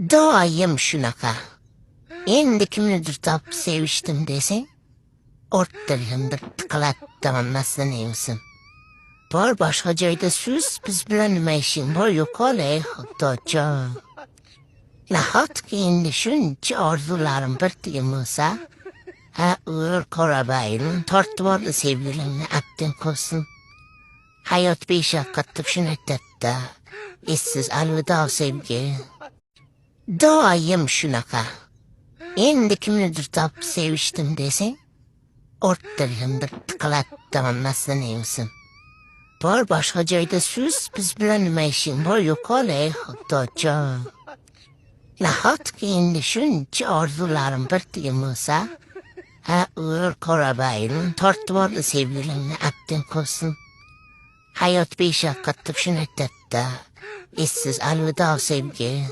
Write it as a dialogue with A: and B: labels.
A: Doğayım şunaqa. Endi kimnidir tapıp seviştim deseng, ortalarında tıkalattırmasın eymisin. Var başka joyda söz, biz bilen nima işin var yok olay Xudojo. Nahotki endi shuncha orzularim bir tiyin bo'lsa, uğur Qorabayning tortib oldi sevgilimni abdin qo'ysin. Hayot beshaqqatli shuni aytadi-da, essiz alvido sevgi. Doim shunaqa. Endi kimnidir tapıp seviştim deseng, ortalarında tıkalattırmasın eymisin. Var başka joyda söz, biz bilen nima ishing bor yok olay Xudojo. Nahotki endi shuncha orzularim bir tiyin bo'lsa, uğur Qorabayning tortib oldi sevgilimni abdin qo'ysin. Hayot beshaqqatli shuni aytadi-da, essiz alvido sevgi.